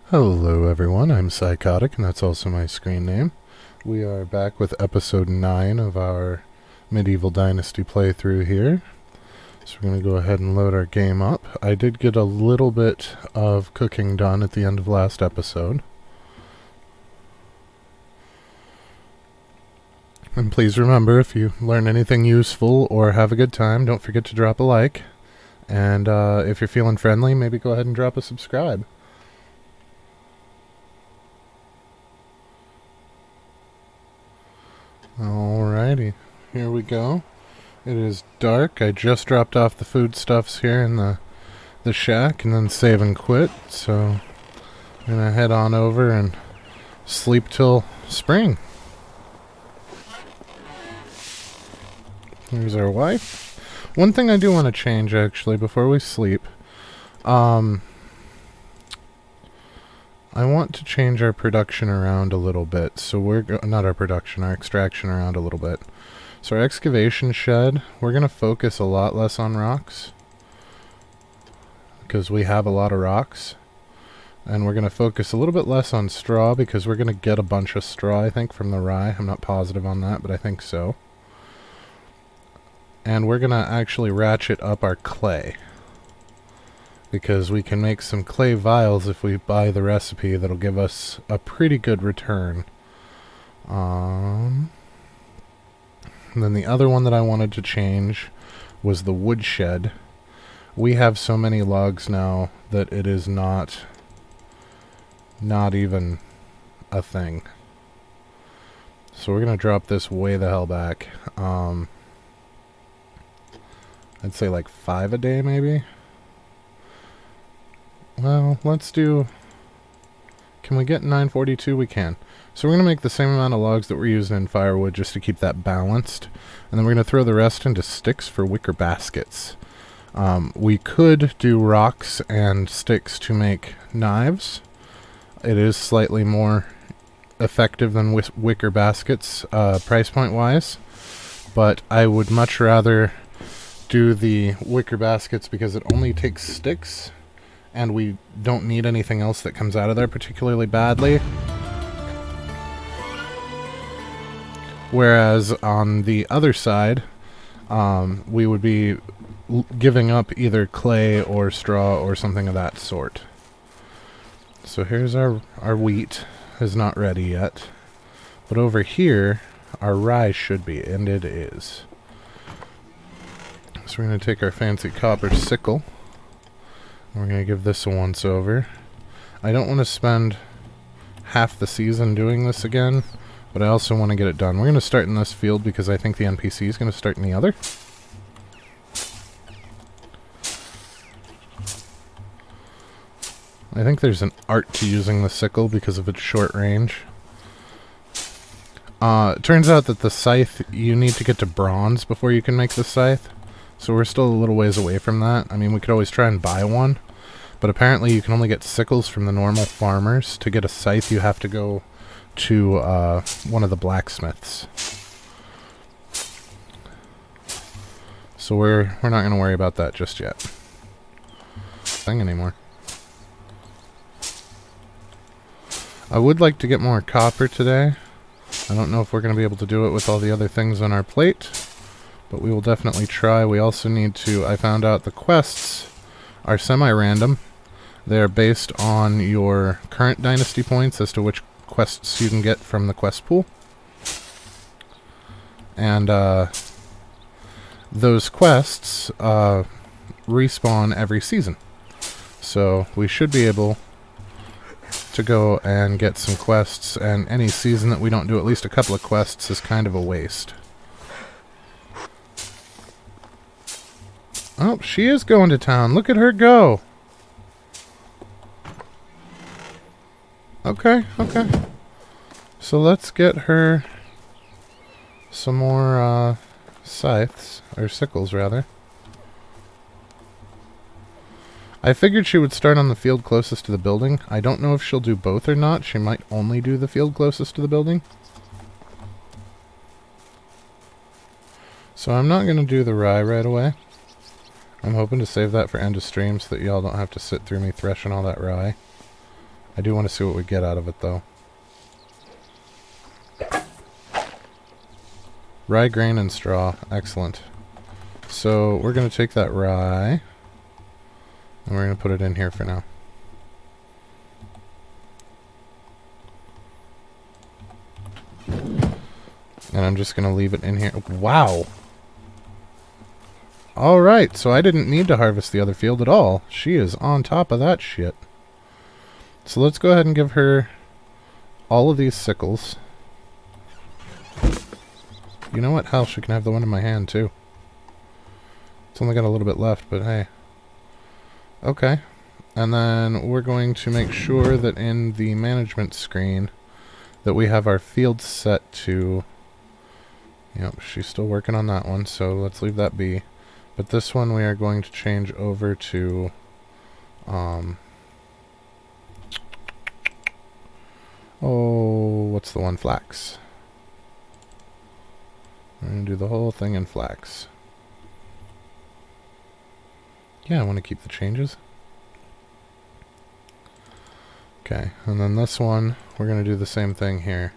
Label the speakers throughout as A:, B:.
A: Hello everyone, I'm Psychotic, and that's also my screen name. We are back with episode 9 of our Medieval Dynasty playthrough here. So we're going to go ahead and load our game up. I did get a little bit of cooking done at the end of last episode. And please remember, if you learn anything useful or have a good time, don't forget to drop a like. And if you're feeling friendly, maybe go ahead and drop a subscribe. Alrighty, here we go. It is dark. I just dropped off the foodstuffs here in the shack and then save and quit. So I'm gonna head on over and sleep till spring. Here's our wife. One thing I do want to change actually before we sleep. I want to change our production around a little bit. So not our production, our extraction around a little bit. So our excavation shed, we're going to focus a lot less on rocks, because we have a lot of rocks. And we're going to focus a little bit less on straw, because we're going to get a bunch of straw, I think, from the rye. I'm not positive on that, but I think so. And we're going to actually ratchet up our clay, because we can make some clay vials if we buy the recipe. That'll give us a pretty good return. And then the other one that I wanted to change was the woodshed. We have so many logs now that it is not even a thing. So we're going to drop this way the hell back. I'd say like 5 a day maybe. Well, let's do... Can we get 942? We can. So we're going to make the same amount of logs that we're using in firewood just to keep that balanced. And then we're going to throw the rest into sticks for wicker baskets. We could do rocks and sticks to make knives. It is slightly more effective than wicker baskets, price point wise. But I would much rather do the wicker baskets because it only takes sticks. And we don't need anything else that comes out of there particularly badly. Whereas on the other side, we would be giving up either clay or straw or something of that sort. So here's our wheat. Is not ready yet. But over here, our rye should be, and it is. So we're going to take our fancy copper sickle. We're going to give this a once over. I don't want to spend half the season doing this again, but I also want to get it done. We're going to start in this field because I think the NPC is going to start in the other. I think there's an art to using the sickle because of its short range. It turns out that the scythe, you need to get to bronze before you can make the scythe. So we're still a little ways away from that. I mean, we could always try and buy one. But apparently you can only get sickles from the normal farmers. To get a scythe, you have to go to one of the blacksmiths. So we're not going to worry about that just yet. Thing anymore. I would like to get more copper today. I don't know if we're going to be able to do it with all the other things on our plate, but we will definitely try. We also need to... I found out the quests are semi-random. They're based on your current dynasty points as to which quests you can get from the quest pool. And those quests respawn every season. So we should be able to go and get some quests, and any season that we don't do at least a couple of quests is kind of a waste. Oh, she is going to town. Look at her go. Okay, okay. So let's get her some more scythes, or sickles rather. I figured she would start on the field closest to the building. I don't know if she'll do both or not. She might only do the field closest to the building. So I'm not going to do the rye right away. I'm hoping to save that for end of stream so that y'all don't have to sit through me threshing all that rye. I do want to see what we get out of it, though. Rye, grain, and straw. Excellent. So we're going to take that rye, and we're going to put it in here for now. And I'm just going to leave it in here. Wow! Alright, so I didn't need to harvest the other field at all. She is on top of that shit. So let's go ahead and give her all of these sickles. You know what? Hell, she can have the one in my hand, too. It's only got a little bit left, but hey. Okay. And then we're going to make sure that in the management screen that we have our field set to... Yep, she's still working on that one, so let's leave that be. But this one we are going to change over to... oh, what's the one? Flax. We're going to do the whole thing in flax. Yeah, I want to keep the changes. Okay, and then this one, we're going to do the same thing here.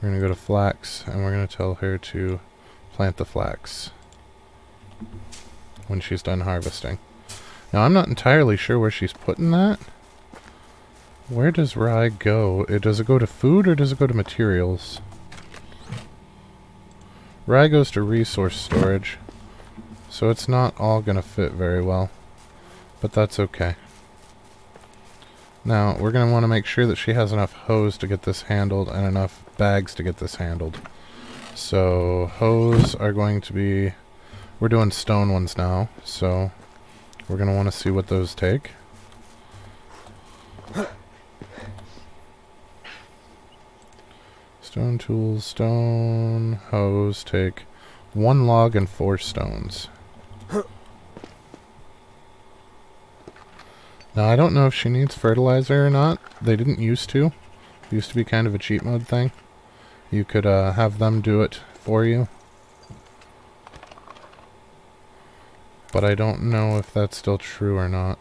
A: We're going to go to flax, and we're going to tell her to plant the flax when she's done harvesting. Now, I'm not entirely sure where she's putting that. Where does rye go? Does it go to food, or does it go to materials? Rye goes to resource storage, so it's not all going to fit very well, but that's okay. Now, we're going to want to make sure that she has enough hoes to get this handled and enough bags to get this handled. So, hoes are going to be... We're doing stone ones now, so we're going to want to see what those take. Stone tools, stone, hose take 1 log and 4 stones. Now, I don't know if she needs fertilizer or not. They didn't used to. It used to be kind of a cheat mode thing. You could have them do it for you. But I don't know if that's still true or not.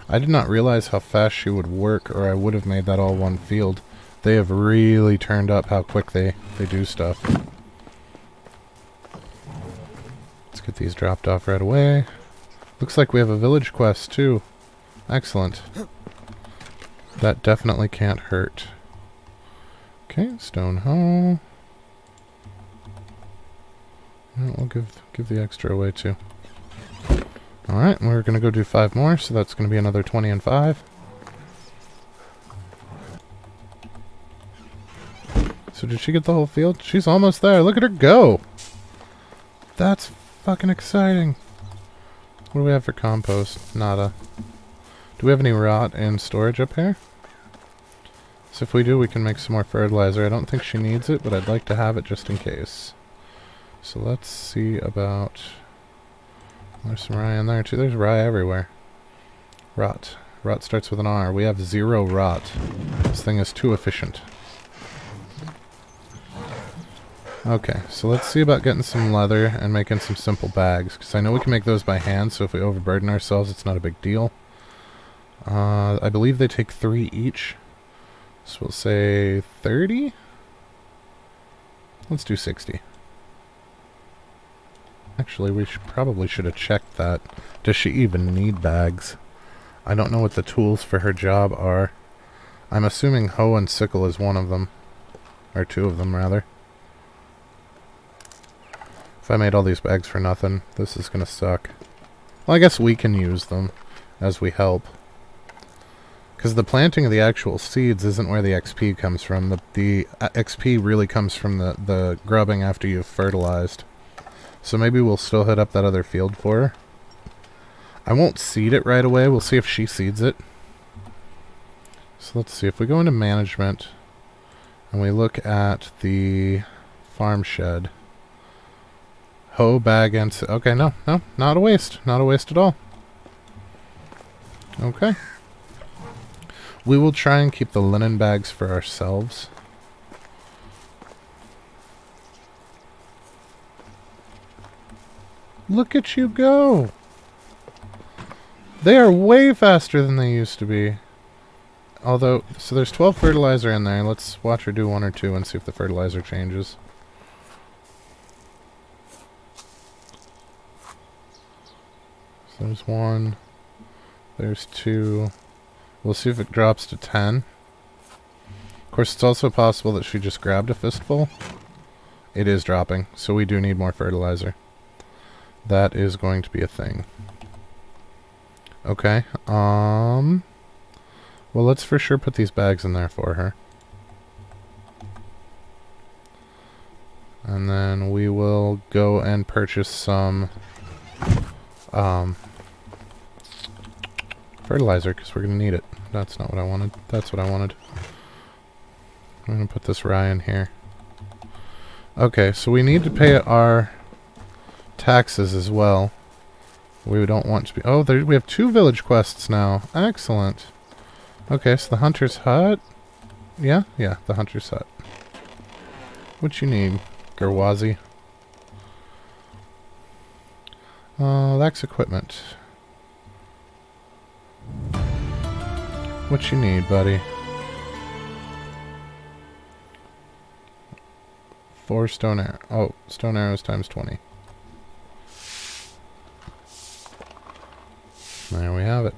A: I did not realize how fast she would work, or I would have made that all one field. They have really turned up how quick they do stuff. Let's get these dropped off right away. Looks like we have a village quest, too. Excellent. That definitely can't hurt. Okay, stone hoe. Yeah, we'll give the extra away, too. Alright, we're going to go do 5 more, so that's going to be another 20 and 5. So did she get the whole field? She's almost there. Look at her go! That's fucking exciting. What do we have for compost? Nada. Do we have any rot in storage up here? So if we do, we can make some more fertilizer. I don't think she needs it, but I'd like to have it just in case. So let's see about... There's some rye in there too. There's rye everywhere. Rot. Rot starts with an R. We have 0 rot. This thing is too efficient. Okay, so let's see about getting some leather and making some simple bags, because I know we can make those by hand, so if we overburden ourselves, it's not a big deal. I believe they take 3 each, so we'll say 30? Let's do 60. Actually, we probably should have checked that. Does she even need bags? I don't know what the tools for her job are. I'm assuming hoe and sickle is one of them. Or 2 of them, rather. If I made all these bags for nothing, this is going to suck. Well, I guess we can use them as we help. Because the planting of the actual seeds isn't where the XP comes from. The XP really comes from the grubbing after you've fertilized. So maybe we'll still hit up that other field for her. I won't seed it right away. We'll see if she seeds it. So let's see. If we go into management and we look at the farm shed... Hoe, bag, and... Okay, no, not a waste. Not a waste at all. Okay. We will try and keep the linen bags for ourselves. Look at you go! They are way faster than they used to be. Although, so there's 12 fertilizer in there. Let's watch her do 1 or 2 and see if the fertilizer changes. So there's 1. There's 2. We'll see if it drops to 10. Of course, it's also possible that she just grabbed a fistful. It is dropping, so we do need more fertilizer. That is going to be a thing. Okay, well, let's for sure put these bags in there for her. And then we will go and purchase some fertilizer, because we're going to need it. That's not what I wanted. That's what I wanted. I'm going to put this rye in here. Okay, so we need to pay our taxes as well. We don't want to be... Oh, we have 2 village quests now. Excellent. Okay, so the hunter's hut. Yeah, the hunter's hut. What you need, Gerwazi? Lacks equipment. What you need, buddy? 4 stone arrows. Oh, stone arrows times 20. There we have it.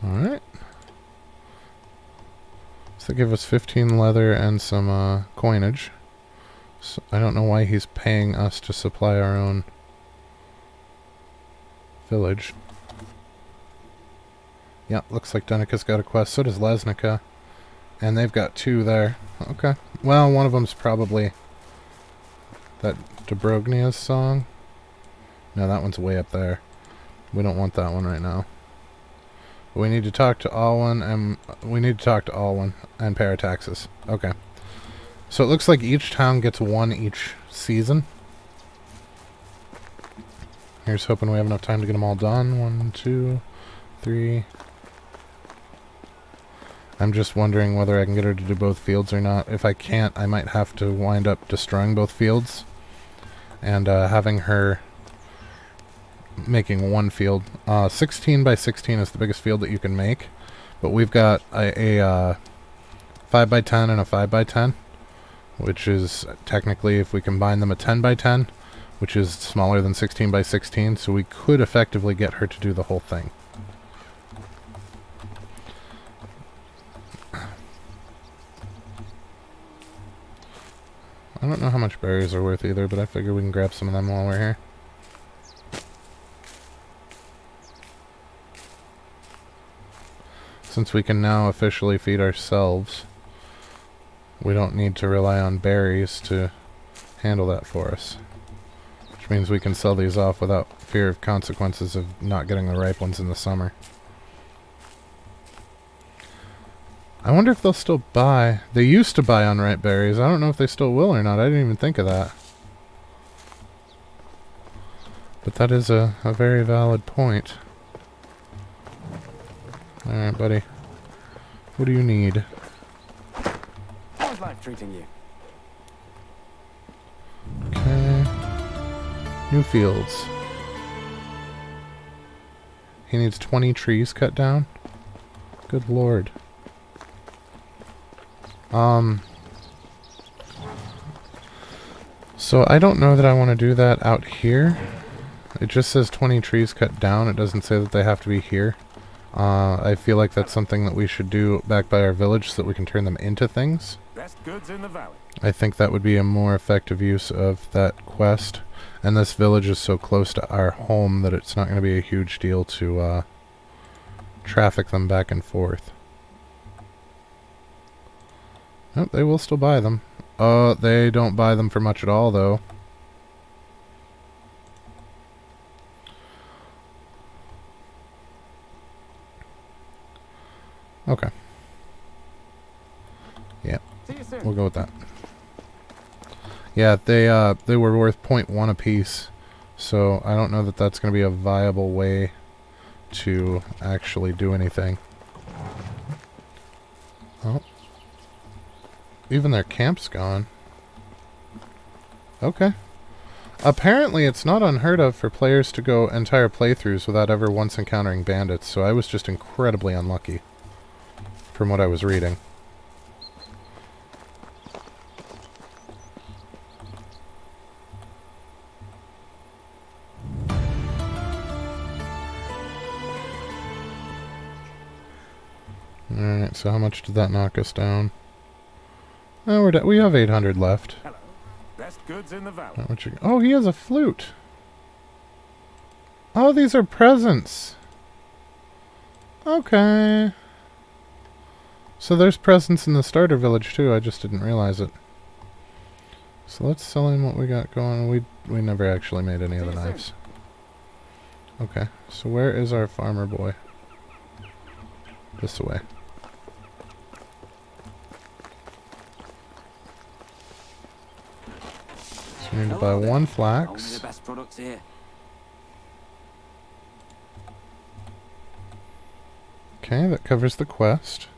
A: Alright. So that gives us 15 leather and some coinage. So I don't know why he's paying us to supply our own village. Yeah, looks like Dunica's got a quest. So does Lesnica. And they've got 2 there. Okay. Well, one of them's probably that Dobrognia's song. No, that one's way up there. We don't want that one right now. We need to talk to Alwyn, and pay our taxes. Okay. So it looks like each town gets 1 each season. Here's hoping we have enough time to get them all done. 1, 2, 3. I'm just wondering whether I can get her to do both fields or not. If I can't, I might have to wind up destroying both fields and having her making 1 field. 16 by 16 is the biggest field that you can make, but we've got a 5 by 10 and a 5 by 10, which is technically, if we combine them, a 10 by 10, which is smaller than 16 by 16, so we could effectively get her to do the whole thing. I don't know how much berries are worth either, but I figure we can grab some of them while we're here. Since we can now officially feed ourselves, we don't need to rely on berries to handle that for us. Which means we can sell these off without fear of consequences of not getting the ripe ones in the summer. I wonder if they'll still buy. They used to buy unripe berries. I don't know if they still will or not. I didn't even think of that. But that is a very valid point. Alright, buddy. What do you need?
B: How's life treating you?
A: Okay. New fields. He needs 20 trees cut down? Good lord. So I don't know that I want to do that out here. It just says 20 trees cut down. It doesn't say that they have to be here. I feel like that's something that we should do back by our village so that we can turn them into things.
B: Best goods in the valley.
A: I think that would be a more effective use of that quest. And this village is so close to our home that it's not going to be a huge deal to traffic them back and forth. Oh, they will still buy them. They don't buy them for much at all, though. Okay. Yeah, we'll go with that. Yeah, they were worth 0.1 apiece, so I don't know that that's going to be a viable way to actually do anything. Oh. Even their camp's gone. Okay. Apparently, it's not unheard of for players to go entire playthroughs without ever once encountering bandits, so I was just incredibly unlucky from what I was reading. Alright, so how much did that knock us down? Oh, we have 800 left.
B: Hello. Best goods in the valley.
A: Oh, he has a flute. Oh, these are presents. Okay. So there's presents in the starter village too, I just didn't realize it. So let's sell him what we got going. We never actually made any of the knives. Okay, so where is our farmer boy? This way. So we need to buy one flax.
B: Only the best products here.
A: Okay, that covers the quest.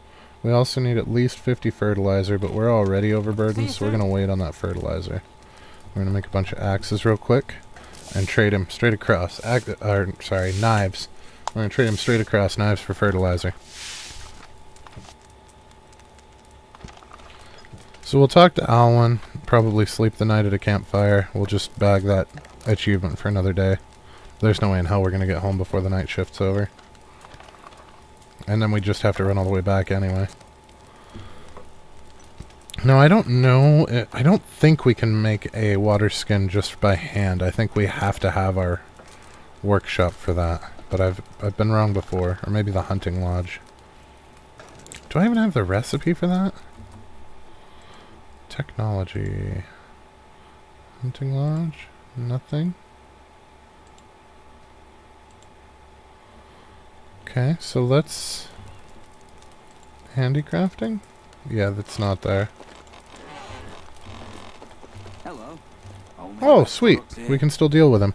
A: We also need at least 50 fertilizer, but we're already overburdened, so we're going to wait on that fertilizer. We're going to make a bunch of axes real quick and trade him straight across. Knives. We're going to trade him straight across, knives for fertilizer. So we'll talk to Alwyn, probably sleep the night at a campfire. We'll just bag that achievement for another day. There's no way in hell we're going to get home before the night shift's over. And then we just have to run all the way back anyway. No, I don't know. I don't think we can make a water skin just by hand. I think we have to have our workshop for that. But I've been wrong before. Or maybe the hunting lodge. Do I even have the recipe for that? Technology. Hunting lodge? Nothing. Okay, so let's... handicrafting? Yeah, that's not there.
B: Hello.
A: Oh, sweet. We can still deal with him.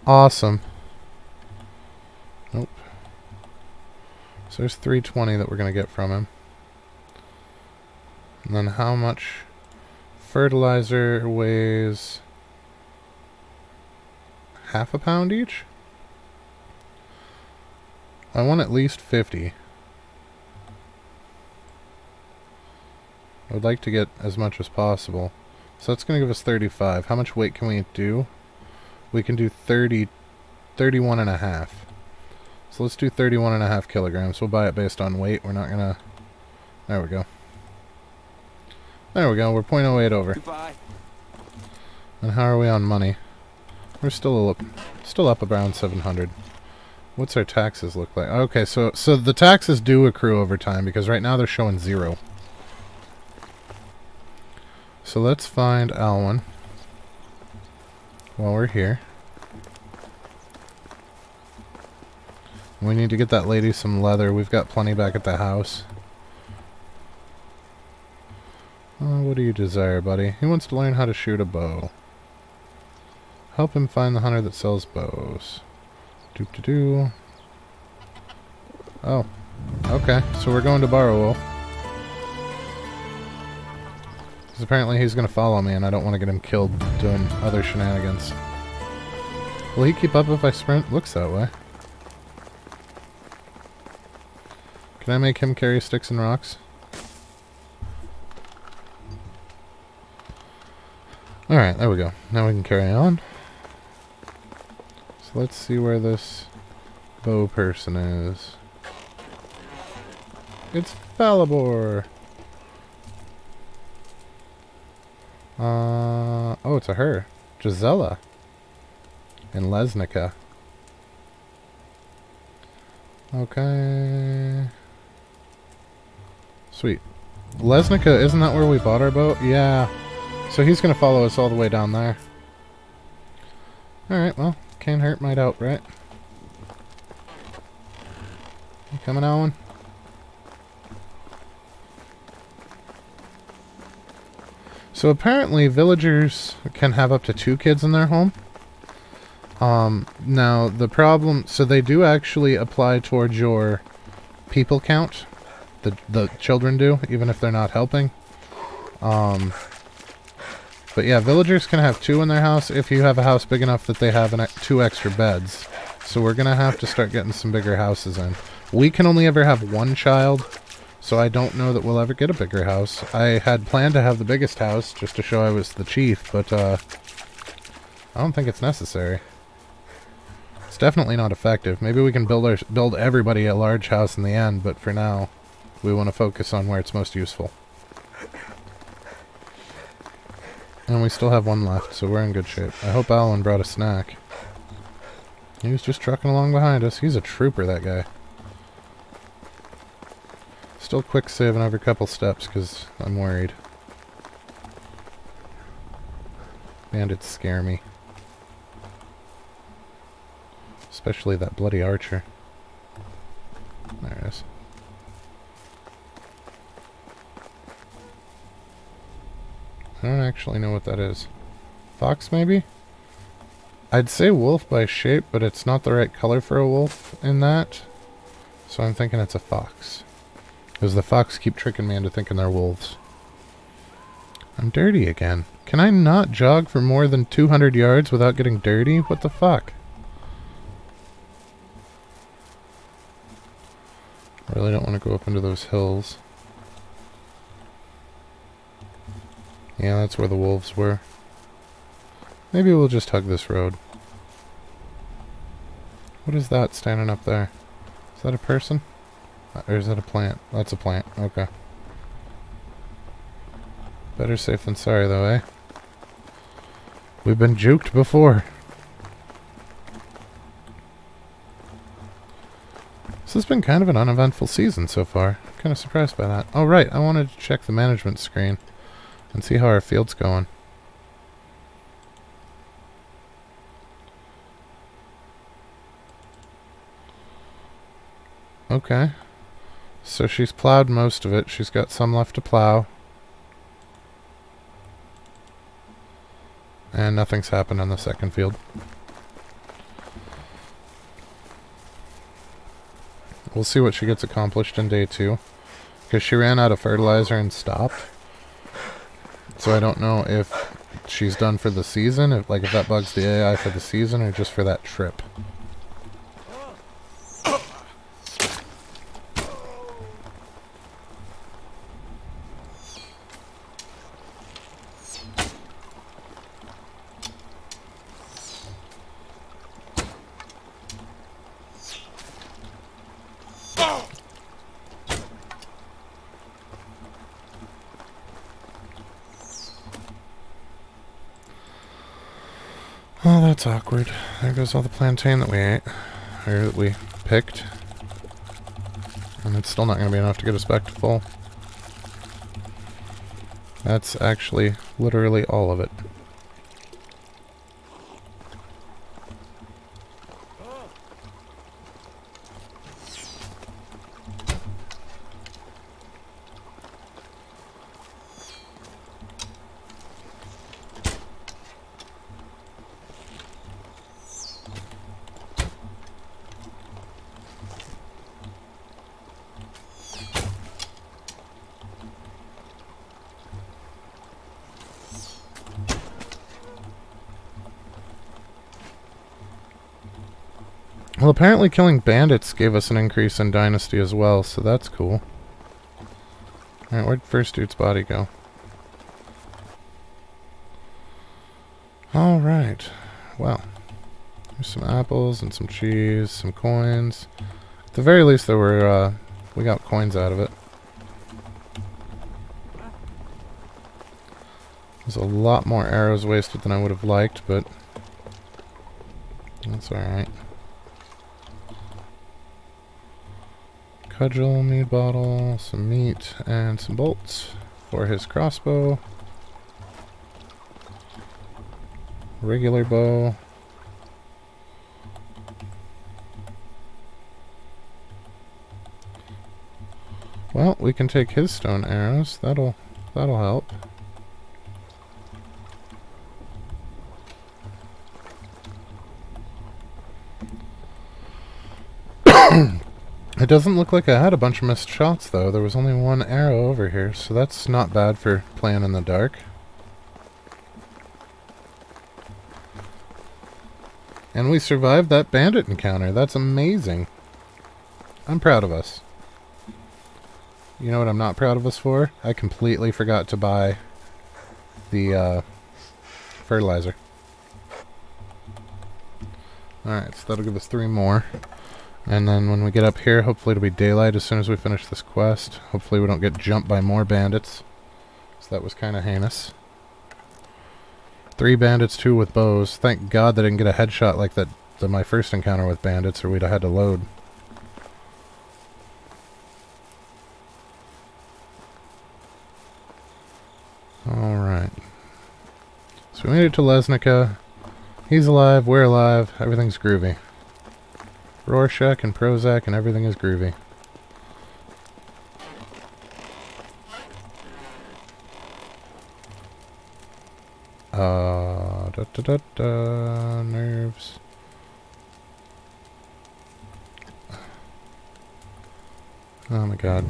A: Awesome. Nope. So there's 320 that we're going to get from him. And then how much fertilizer weighs half a pound each? I want at least 50. I would like to get as much as possible. So that's going to give us 35. How much weight can we do? We can do 31 and a half. So let's do 31 and a half kilograms. We'll buy it based on weight. We're not going to... There we go. There we go. We're 0.08 over.
B: Goodbye.
A: And how are we on money? We're still up around 700. What's our taxes look like? Okay, so the taxes do accrue over time because right now they're showing 0. So let's find Alwyn while we're here. We need to get that lady some leather. We've got plenty back at the house. What do you desire, buddy? He wants to learn how to shoot a bow. Help him find the hunter that sells bows. Doop-de-doo. Oh. Okay, so we're going to Barrow. Because apparently he's going to follow me and I don't want to get him killed doing other shenanigans. Will he keep up if I sprint? Looks that way. Can I make him carry sticks and rocks? Alright, there we go. Now we can carry on. So let's see where this bow person is. It's Falibor! Oh, it's a her. Gisela. In Lesnica. Okay. Sweet. Lesnica, isn't that where we bought our boat? Yeah. So he's gonna follow us all the way down there. Alright, well, can't hurt, might out, right? You coming, Alan? So apparently villagers can have up to 2 kids in their home. Now the problem, so they do actually apply towards your people count. The children do, even if they're not helping. But yeah, villagers can have 2 in their house if you have a house big enough that they have 2 extra beds. So we're going to have to start getting some bigger houses in. We can only ever have 1 child, so I don't know that we'll ever get a bigger house. I had planned to have the biggest house just to show I was the chief, but I don't think it's necessary. It's definitely not effective. Maybe we can build everybody a large house in the end, but for now, we want to focus on where it's most useful. And we still have 1 left, so we're in good shape. I hope Alan brought a snack. He was just trucking along behind us. He's a trooper, that guy. Still quick saving every couple steps, because I'm worried. Bandits scare me. Especially that bloody archer. There it is. I don't actually know what that is. Fox, maybe? I'd say wolf by shape, but it's not the right color for a wolf in that. So I'm thinking it's a fox. Because the fox keep tricking me into thinking they're wolves. I'm dirty again. Can I not jog for more than 200 yards without getting dirty? What the fuck? I really don't want to go up into those hills. Yeah, that's where the wolves were. Maybe we'll just hug this road. What is that standing up there? Is that a person? Or is that a plant? That's a plant. Okay. Better safe than sorry, though, eh? We've been juked before. This has been kind of an uneventful season so far. I'm kind of surprised by that. Oh, right. I wanted to check the management screen and see how our field's going. Okay. So she's plowed most of it. She's got some left to plow. And nothing's happened on the second field. We'll see what she gets accomplished in day 2. Because she ran out of fertilizer and stopped. So I don't know if she's done for the season, if that bugs the AI for the season, or just for that trip. Oh, that's awkward. There goes all the plantain that we ate. Or that we picked. And it's still not going to be enough to get us back to full. That's actually literally all of it. Well, apparently killing bandits gave us an increase in Dynasty as well, so that's cool. Alright, where'd first dude's body go? Alright. Well. There's some apples and some cheese, some coins. At the very least, there were, we got coins out of it. There's a lot more arrows wasted than I would have liked, but that's alright. Cudgel, mead bottle, some meat, and some bolts for his crossbow. Regular bow. Well, we can take his stone arrows. That'll help. It doesn't look like I had a bunch of missed shots, though. There was only 1 arrow over here, so that's not bad for playing in the dark. And we survived that bandit encounter. That's amazing. I'm proud of us. You know what I'm not proud of us for? I completely forgot to buy the fertilizer. Alright, so that'll give us 3 more. And then when we get up here, hopefully it'll be daylight as soon as we finish this quest. Hopefully we don't get jumped by more bandits. So that was kind of heinous. 3 bandits, 2 with bows. Thank God they didn't get a headshot like that my first encounter with bandits, or we'd have had to load. Alright. So we made it to Lesnica. He's alive, we're alive, everything's groovy. Rorschach and Prozac and everything is groovy. Nerves. Oh my god.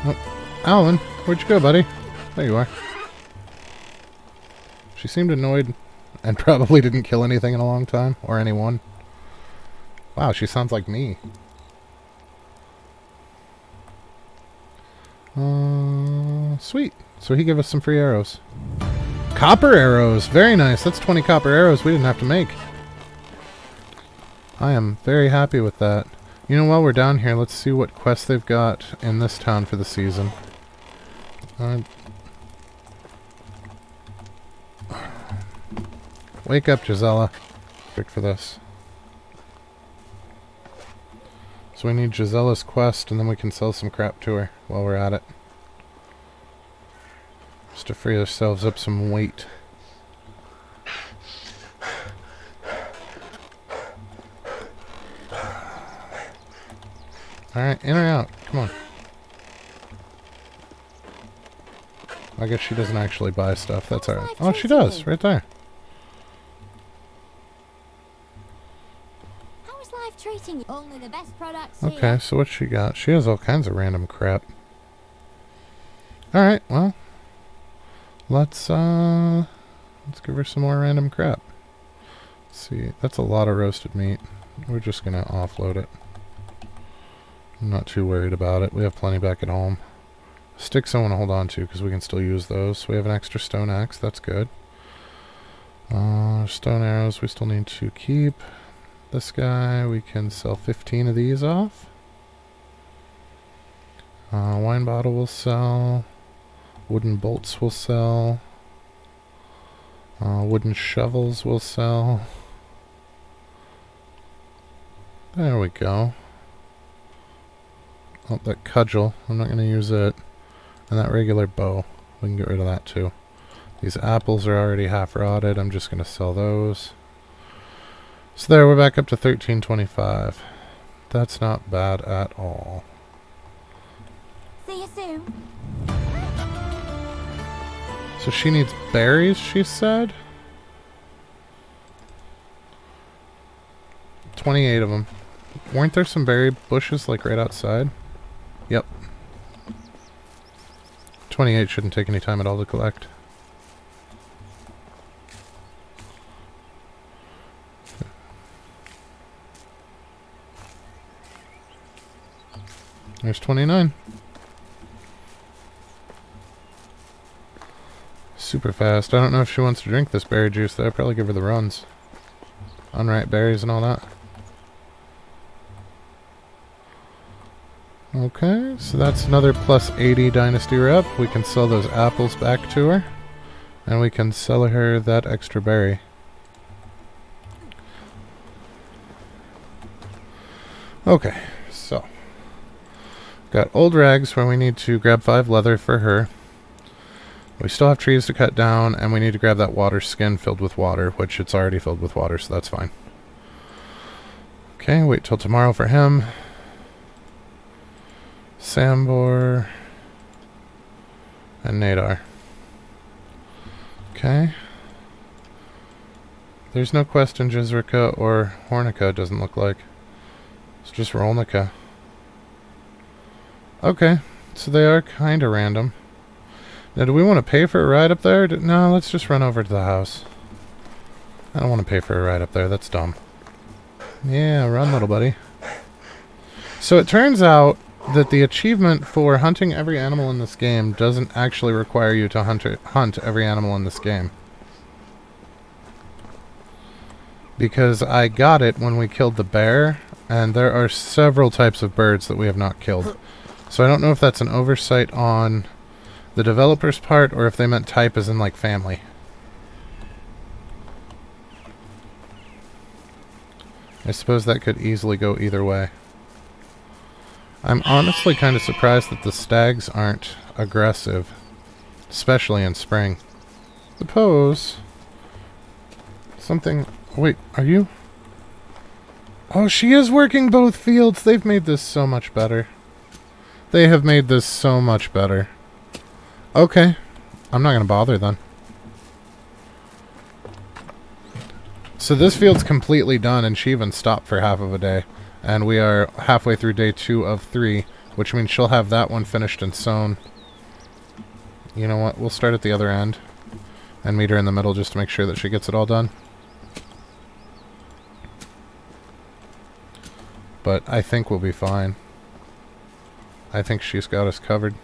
A: Oh, Alan, where'd you go, buddy? There you are. She seemed annoyed and probably didn't kill anything in a long time, or anyone. Wow, she sounds like me. Sweet. So he gave us some free arrows. Copper arrows! Very nice. That's 20 copper arrows we didn't have to make. I am very happy with that. You know, while we're down here, let's see what quests they've got in this town for the season. Wake up, Gisela. Perfect for this. So we need Gisela's quest, and then we can sell some crap to her while we're at it. Just to free ourselves up some weight. Alright, in or out? Come on. I guess she doesn't actually buy stuff. That's alright. Oh, she does! Right there.
C: Treating you. Only the best products
A: Okay,
C: here.
A: so what's she got? She has all kinds of random crap. Alright, well. Let's give her some more random crap. Let's see, that's a lot of roasted meat. We're just gonna offload it. I'm not too worried about it. We have plenty back at home. Sticks I want to hold on to because we can still use those. So we have an extra stone axe, that's good. Stone arrows we still need to keep. This guy, we can sell 15 of these off. Wine bottle will sell. Wooden bolts will sell. Wooden shovels will sell. There we go. Oh, that cudgel. I'm not going to use it. And that regular bow. We can get rid of that too. These apples are already half rotted. I'm just going to sell those. So there, we're back up to 1325. That's not bad at all.
C: See you soon.
A: So she needs berries, she said? 28 of them. Weren't there some berry bushes, like, right outside? Yep. 28 shouldn't take any time at all to collect. There's 29. Super fast. I don't know if she wants to drink this berry juice, though. I'd probably give her the runs. Unripe berries and all that. Okay, so that's another plus 80 Dynasty rep. We can sell those apples back to her. And we can sell her that extra berry. Okay, so. Got old rags where we need to grab 5 leather for her. We still have trees to cut down, and we need to grab that water skin filled with water, which it's already filled with water, so that's fine. Okay, wait till tomorrow for him. Sambor. And Nadar. Okay. There's no quest in Jizrika or Hornica, it doesn't look like. It's just Rolnica. Okay, so they are kind of random. Now, do we want to pay for a ride up there? No, let's just run over to the house. I don't want to pay for a ride up there. That's dumb. Yeah, run, little buddy. So it turns out that the achievement for hunting every animal in this game doesn't actually require you to hunt every animal in this game. Because I got it when we killed the bear, and there are several types of birds that we have not killed. So I don't know if that's an oversight on the developer's part, or if they meant type as in like family. I suppose that could easily go either way. I'm honestly kind of surprised that the stags aren't aggressive, especially in spring. Suppose something... Wait, are you... Oh, she is working both fields! They've made this so much better. They have made this so much better. Okay. I'm not going to bother then. So this field's completely done, and she even stopped for half of a day. And we are halfway through day 2 of 3, which means she'll have that one finished and sown. You know what? We'll start at the other end and meet her in the middle just to make sure that she gets it all done. But I think we'll be fine. I think she's got us covered.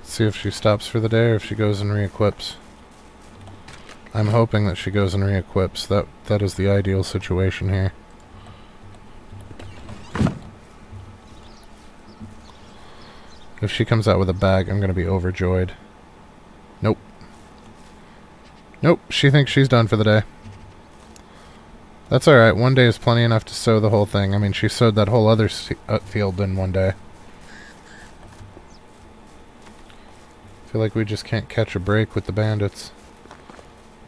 A: See if she stops for the day or if she goes and re-equips. I'm hoping that she goes and re-equips. That is the ideal situation here. If she comes out with a bag, I'm going to be overjoyed. Nope. Nope, she thinks she's done for the day. That's alright, one day is plenty enough to sow the whole thing. I mean, she sowed that whole other field in one day. I feel like we just can't catch a break with the bandits.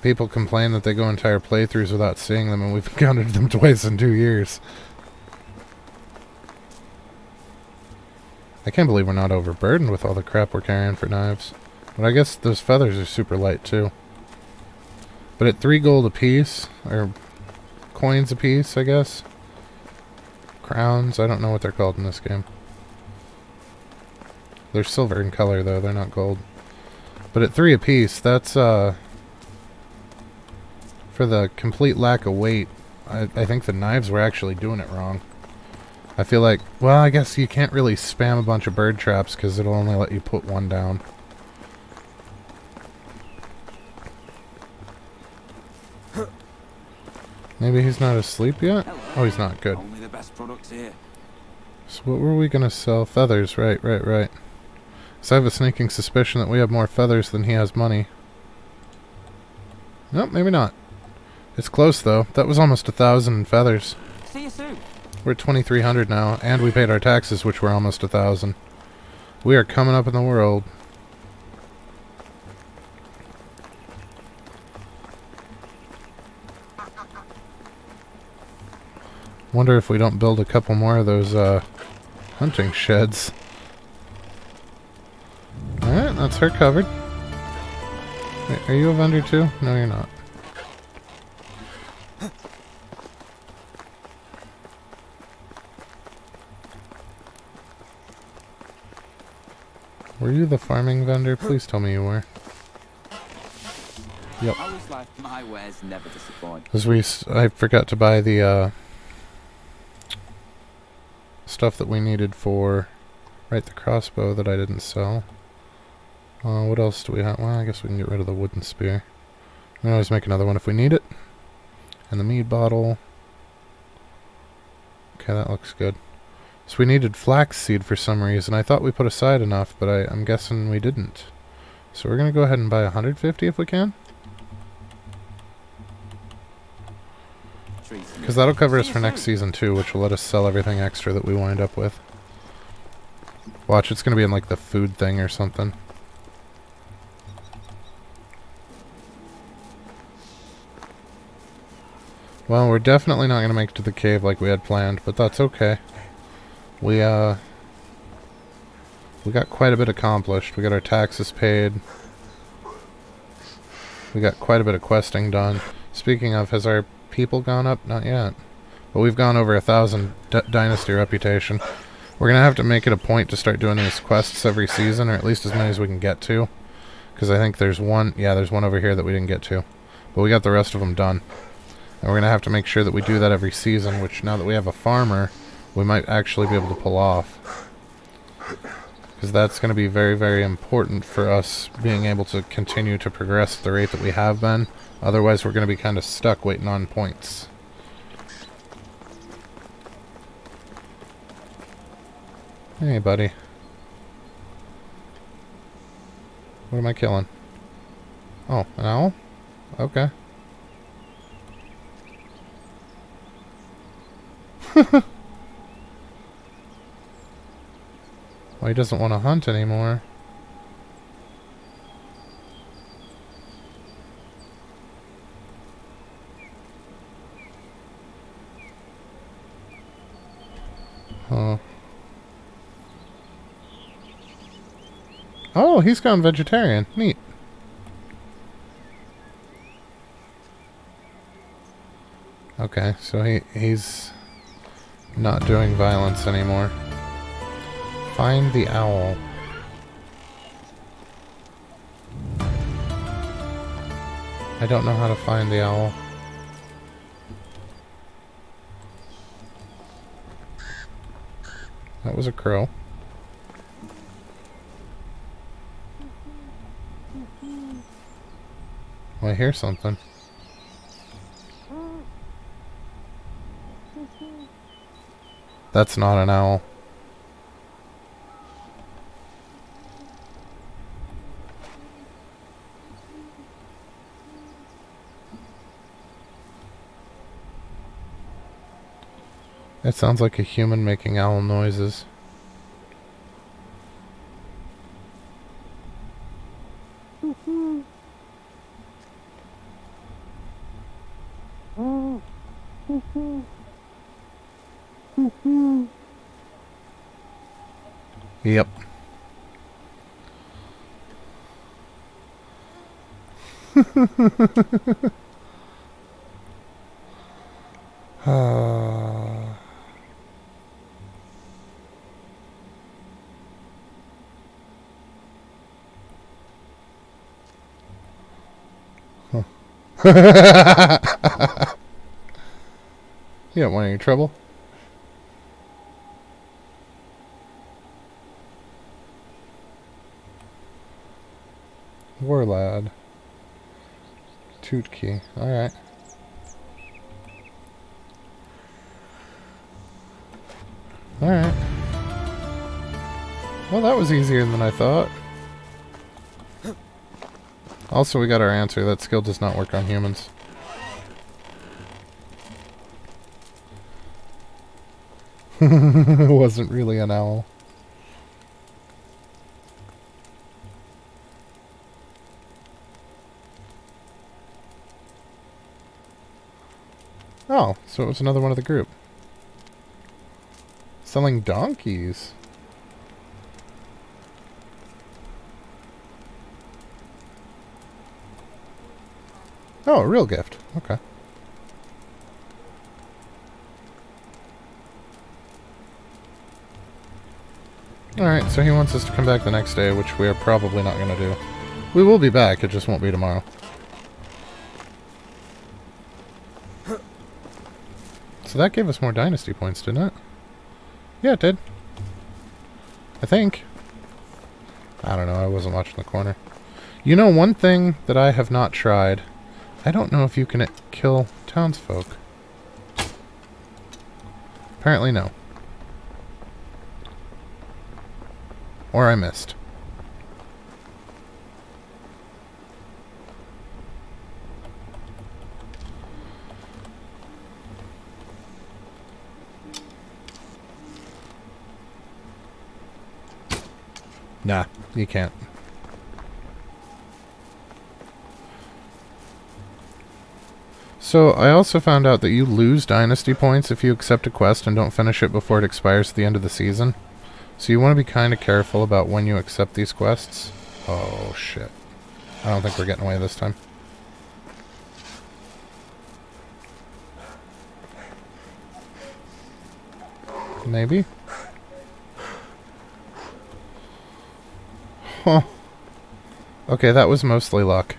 A: People complain that they go entire playthroughs without seeing them, and we've encountered them twice in 2 years. I can't believe we're not overburdened with all the crap we're carrying for knives. But I guess those feathers are super light too. But at 3 gold a piece, or coins a piece, I guess. Crowns, I don't know what they're called in this game. They're silver in color though, they're not gold. But at 3 a piece, that's for the complete lack of weight. I think the knives were actually doing it wrong. I feel like, well, I guess you can't really spam a bunch of bird traps because it'll only let you put one down. Maybe he's not asleep yet?
B: Hello.
A: Oh, he's not. Good.
B: Only the best products here.
A: So what were we going to sell? Feathers. Right. So I have a sneaking suspicion that we have more feathers than he has money. Nope, maybe not. It's close, though. That was almost 1,000 in feathers.
B: See you soon.
A: We're at 2,300 now, and we paid our taxes, which were almost 1,000. We are coming up in the world. Wonder if we don't build a couple more of those hunting sheds. Alright, that's her covered. Wait, are you a vendor too? No, you're not. Were you the farming vendor? Please tell me you were. Yep.
B: Always like my wares never disappoint.
A: Because I forgot to buy the stuff that we needed for the crossbow that I didn't sell. What else do we have? Well, I guess we can get rid of the wooden spear. We can always make another one if we need it. And the mead bottle. Okay, that looks good. So we needed flaxseed for some reason. I thought we put aside enough, but I'm guessing we didn't. So we're going to go ahead and buy 150 if we can. Because that'll cover us for next season too, which will let us sell everything extra that we wind up with. Watch, it's going to be in like the food thing or something. Well, we're definitely not going to make it to the cave like we had planned, but that's okay. We got quite a bit accomplished. We got our taxes paid. We got quite a bit of questing done. Speaking of, has our people gone up? Not yet. But we've gone over 1,000 Dynasty reputation. We're going to have to make it a point to start doing these quests every season, or at least as many as we can get to. Because I think there's one, yeah, there's one over here that we didn't get to. But we got the rest of them done. And we're going to have to make sure that we do that every season, which now that we have a farmer, we might actually be able to pull off. Because that's going to be very, very important for us being able to continue to progress at the rate that we have been. Otherwise, we're going to be kind of stuck waiting on points. Hey, buddy. What am I killing? Oh, an owl? Okay. Well, he doesn't want to hunt anymore. Oh. Oh, he's gone vegetarian. Neat. Okay, so he's not doing violence anymore. Find the owl. I don't know how to find the owl. That was a crow. Well, I hear something. That's not an owl. It sounds like a human making owl noises. Yep. You don't want any trouble? War lad. Toot key. Alright. Alright. Well, that was easier than I thought. Also, we got our answer. That skill does not work on humans. It wasn't really an owl. Oh, so it was another one of the group. Selling donkeys. Oh, a real gift. Okay. Alright, so he wants us to come back the next day, which we are probably not going to do. We will be back, it just won't be tomorrow. So that gave us more Dynasty points, didn't it? Yeah, it did. I think. I don't know, I wasn't watching the corner. You know, one thing that I have not tried... I don't know if you can kill townsfolk. Apparently no. Or I missed. Nah, you can't. So, I also found out that you lose Dynasty points if you accept a quest and don't finish it before it expires at the end of the season. So you want to be kind of careful about when you accept these quests. Oh, shit. I don't think we're getting away this time. Maybe? Okay, that was mostly luck.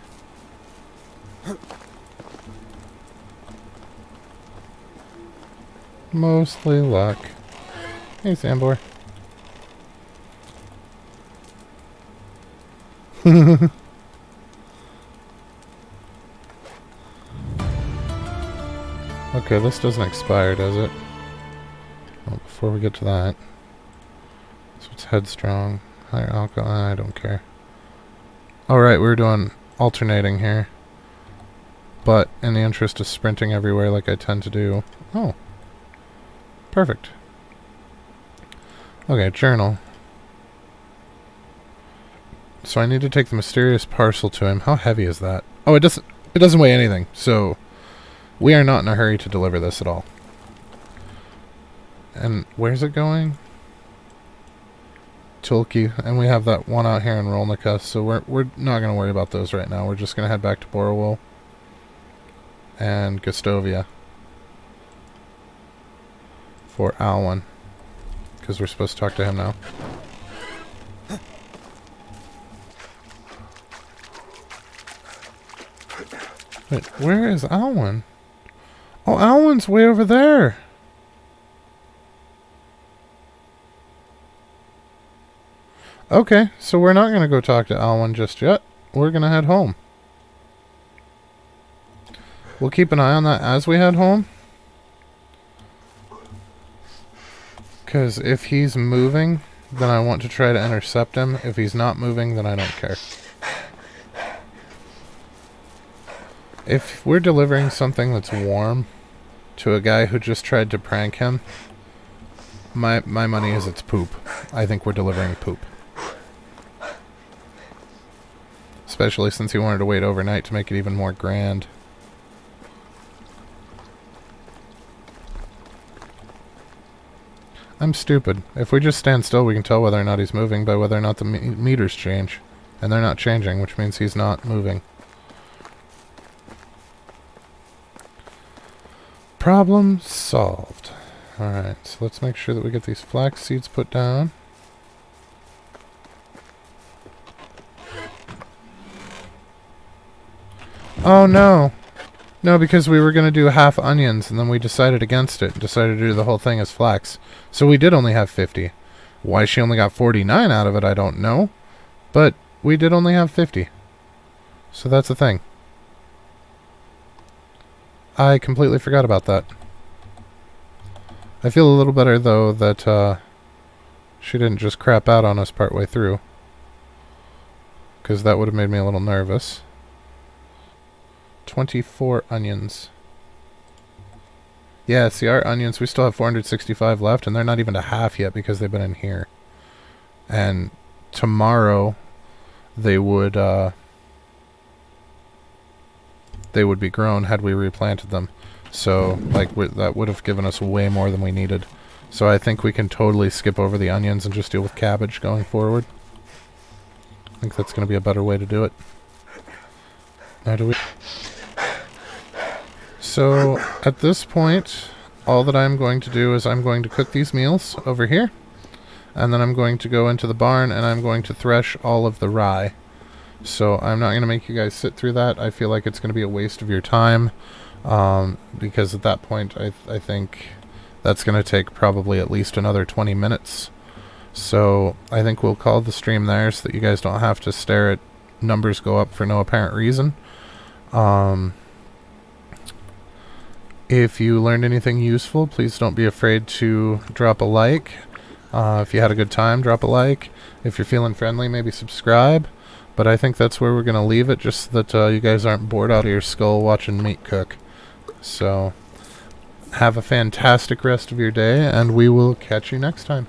A: Mostly luck. Hey, Sambor. Okay, this doesn't expire, does it? Well, before we get to that. So it's headstrong. Higher alcohol. I don't care. Alright, we're doing alternating here. But in the interest of sprinting everywhere like I tend to do. Oh. Perfect. Okay, journal. So I need to take the mysterious parcel to him. How heavy is that? Oh, it doesn't weigh anything. So we are not in a hurry to deliver this at all. And where's it going? Tulki, and we have that one out here in Rolnica, so we're not going to worry about those right now. We're just going to head back to Borowil and Gustovia for Alwyn, because we're supposed to talk to him now. Wait, where is Alwyn? Oh, Alwyn's way over there. Okay, so we're not going to go talk to Alwyn just yet. We're going to head home. We'll keep an eye on that as we head home. Because if he's moving, then I want to try to intercept him. If he's not moving, then I don't care. If we're delivering something that's warm to a guy who just tried to prank him, my money is it's poop. I think we're delivering poop. Especially since he wanted to wait overnight to make it even more grand. I'm stupid. If we just stand still, we can tell whether or not he's moving by whether or not the meters change. And they're not changing, which means he's not moving. Problem solved. Alright, so let's make sure that we get these flax seeds put down. Oh no! No, because we were going to do half onions, and then we decided against it. Decided to do the whole thing as flax. So we did only have 50. Why she only got 49 out of it, I don't know. But we did only have 50. So that's the thing. I completely forgot about that. I feel a little better, though, that she didn't just crap out on us partway through. Because that would have made me a little nervous. 24 onions. Yeah, see, our onions, we still have 465 left, and they're not even to half yet because they've been in here. And tomorrow, they would be grown had we replanted them. So, like, that would have given us way more than we needed. So I think we can totally skip over the onions and just deal with cabbage going forward. I think that's going to be a better way to do it. Now do we... So, at this point, all that I'm going to do is I'm going to cook these meals over here. And then I'm going to go into the barn and I'm going to thresh all of the rye. So, I'm not going to make you guys sit through that. I feel like it's going to be a waste of your time. Because at that point, I think that's going to take probably at least another 20 minutes. So, I think we'll call the stream there so that you guys don't have to stare at numbers go up for no apparent reason. If you learned anything useful, please don't be afraid to drop a like. If you had a good time, drop a like. If you're feeling friendly, maybe subscribe. But I think that's where we're going to leave it, just so that you guys aren't bored out of your skull watching meat cook. So, have a fantastic rest of your day, and we will catch you next time.